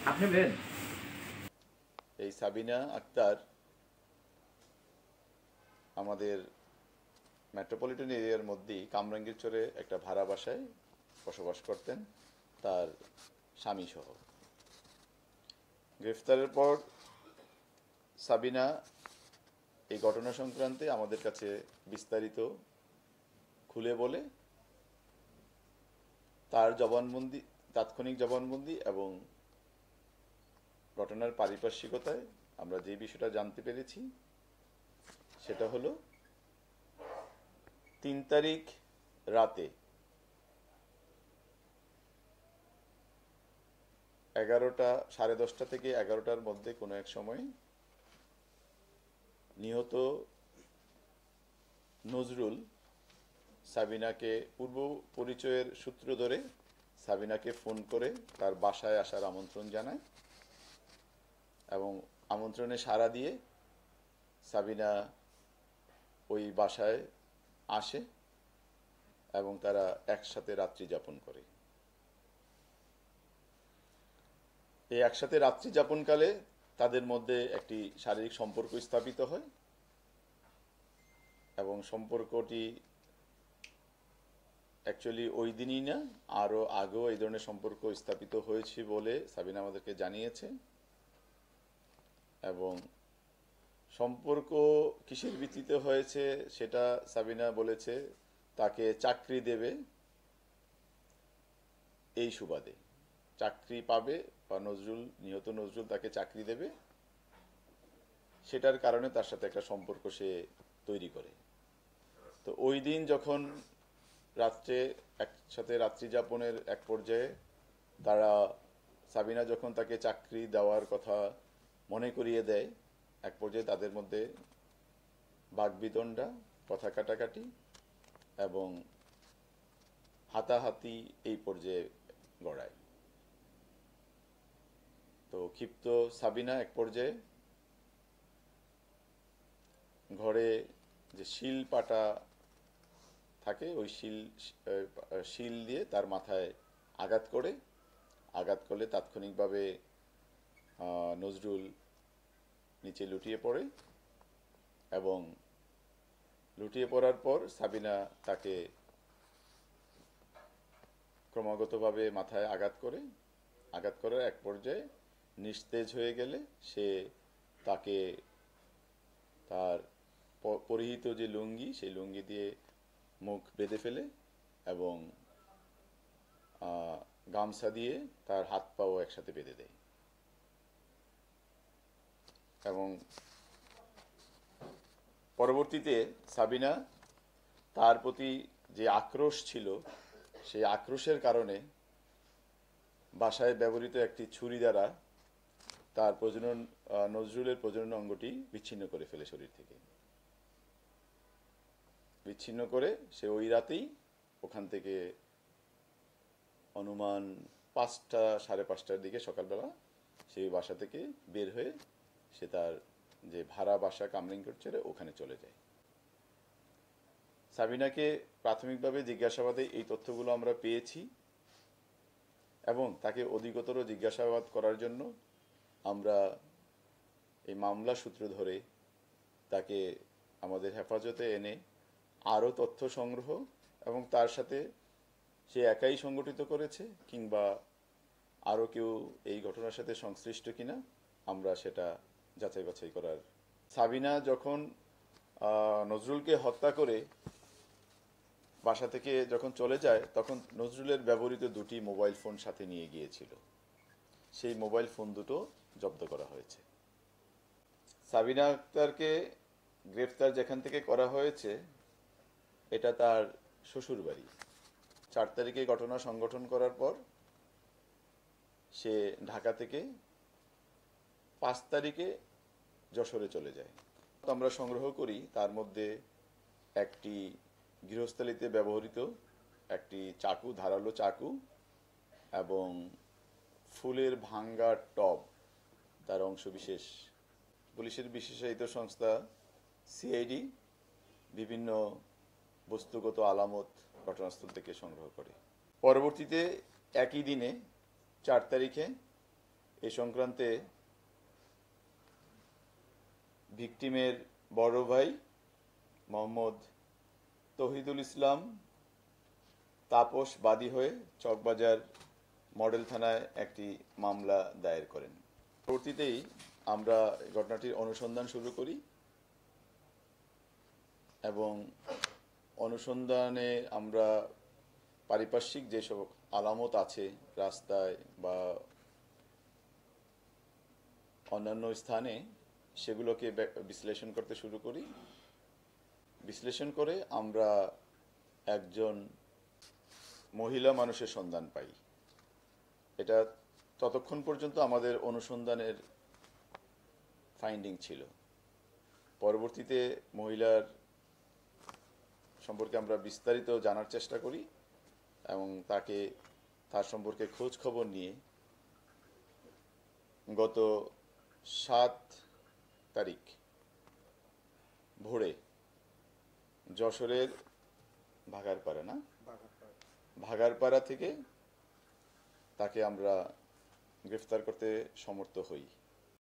আপনি বেন এই সাবিনা আক্তার আমাদের মেট্রোপলিটন এরিয়ার মধ্যেই কামরাঙ্গীরচরে একটা ভাড়া বাসায় বসবাস করতেন তার স্বামী সহ। গ্রেফতারের পর সাবিনা এই ঘটনা সংক্রান্তে আমাদের কাছে বিস্তারিত খুলে বলে তার জবানবন্দি, তাৎক্ষণিক জবানবন্দি এবং ঘটনার পারিপার্শ্বিকতায় আমরা যে বিষয়টা জানতে পেরেছি সেটা হলো ৩ তারিখ রাতে 11টা, 10:30 থেকে 11টার মধ্যে কোনো এক সময় নিহত নজরুল সাবিনাকে পূর্ব পরিচয়ের সূত্র ধরে সাবিনাকে ফোন করে তার বাসায় আসার আমন্ত্রণ জানায় এবং আমন্ত্রণে সাড়া দিয়ে সাবিনা ওই বাসায় আসে এবং তারা একসাথে রাত্রি যাপন করে। এই একসাথে রাত্রি যাপনকালে তাদের মধ্যে একটি শারীরিক সম্পর্ক স্থাপিত হয় এবং সম্পর্কটি অ্যাকচুয়ালি ওই দিনই না, আরও আগেও এই ধরনের সম্পর্ক স্থাপিত হয়েছে বলে সাবিনা আমাদেরকে জানিয়েছে। এবং সম্পর্ক কিসের ভিত্তিতে হয়েছে সেটা সাবিনা বলেছে তাকে চাকরি দেবে এই সুবাদে, চাকরি পাবে বা নিহত নজরুল তাকে চাকরি দেবে সেটার কারণে তার সাথে একটা সম্পর্ক সে তৈরি করে। তো ওই দিন যখন রাত্রে একসাথে রাত্রি যাপনের এক পর্যায়ে তারা, সাবিনা যখন তাকে চাকরি দেওয়ার কথা মনে করিয়ে দেয়, এক পর্যায়ে তাদের মধ্যে বাকবিতণ্ডা, কথা কাটাকাটি এবং হাতাহাতি এই পর্যায়ে গড়ায়। তো ক্ষিপ্ত সাবিনা এক পর্যায়ে ঘরে যে শিল পাটা থাকে ওই শিল দিয়ে তার মাথায় আঘাত করলে তাৎক্ষণিকভাবে নজরুল নিচে লুটিয়ে পড়ে এবং লুটিয়ে পড়ার পর সাবিনা তাকে ক্রমাগতভাবে মাথায় আঘাত করার এক পর্যায়ে নিস্তেজ হয়ে গেলে সে তাকে তার পরিহিত যে লুঙ্গি সেই লুঙ্গি দিয়ে মুখ বেঁধে ফেলে এবং গামছা দিয়ে তার হাত পাও একসাথে বেঁধে দেয় এবং পরবর্তীতে সাবিনা তার প্রতি যে আক্রোশ ছিল সেই আক্রোশের কারণে বাসায় ব্যবহৃত একটি ছুরি দ্বারা তার নজরুলের প্রজনন অঙ্গটি বিচ্ছিন্ন করে ফেলে শরীর থেকে। বিচ্ছিন্ন করে সে ওই রাতেই ওখান থেকে অনুমান 5টা, 5:30টার দিকে সকালবেলা সেই বাসা থেকে বের হয়ে সে তার যে ভাড়া বাসা কামরাঙ্গীর ছেড়ে ওখানে চলে যায়। সাবিনাকে প্রাথমিকভাবে জিজ্ঞাসাবাদে এই তথ্যগুলো আমরা পেয়েছি এবং তাকে অধিকতর জিজ্ঞাসাবাদ করার জন্য আমরা এই মামলা সূত্র ধরে তাকে আমাদের হেফাজতে এনে আরও তথ্য সংগ্রহ এবং তার সাথে সে একাই সংগঠিত করেছে কিংবা আরও কেউ এই ঘটনার সাথে সংশ্লিষ্ট কিনা আমরা সেটা যাচাই বাছাই করার। সাবিনা যখন নজরুলকে হত্যা করে বাসা থেকে যখন চলে যায় তখন নজরুলের ব্যবহৃত 2টি মোবাইল ফোন সাথে নিয়ে গিয়েছিল, সেই মোবাইল ফোন দুটো জব্দ করা হয়েছে। সাবিনা আক্তারকে গ্রেফতার যেখান থেকে করা হয়েছে এটা তার শ্বশুর বাড়ি। 4 তারিখে ঘটনা সংগঠন করার পর সে ঢাকা থেকে 5 তারিখে যশোরে চলে যায়। আমরা সংগ্রহ করি তার মধ্যে একটি গৃহস্থালিতে ব্যবহৃত একটি চাকু, ধারালো চাকু এবং ফুলের ভাঙ্গা টব, তার অংশবিশেষ। পুলিশের বিশেষায়িত সংস্থা সিআইডি বিভিন্ন বস্তুগত আলামত ঘটনাস্থল থেকে সংগ্রহ করে। পরবর্তীতে একই দিনে 4 তারিখে এ সংক্রান্তে ভিকটিমের বড় ভাই মোহাম্মদ তৌহিদুল ইসলাম তাপস বাদী হয়ে চকবাজার মডেল থানায় একটি মামলা দায়ের করেন। পরবর্তীতেই আমরা ঘটনাটির অনুসন্ধান শুরু করি এবং অনুসন্ধানে আমরা পারিপার্শ্বিক যেসব আলামত আছে রাস্তায় বা অন্যান্য স্থানে সেগুলোকে বিশ্লেষণ করতে শুরু করি। বিশ্লেষণ করে আমরা একজন মহিলা মানুষের সন্ধান পাই। এটা ততক্ষণ পর্যন্ত আমাদের অনুসন্ধানের ফাইন্ডিং ছিল। পরবর্তীতে মহিলার সম্পর্কে আমরা বিস্তারিত জানার চেষ্টা করি এবং তার সম্পর্কে খোঁজ খবর নিয়ে গত 7 তারিখ ভোরে যশোরের ভাগারপাড়া থেকে তাকে আমরা গ্রেফতার করতে সমর্থ হই।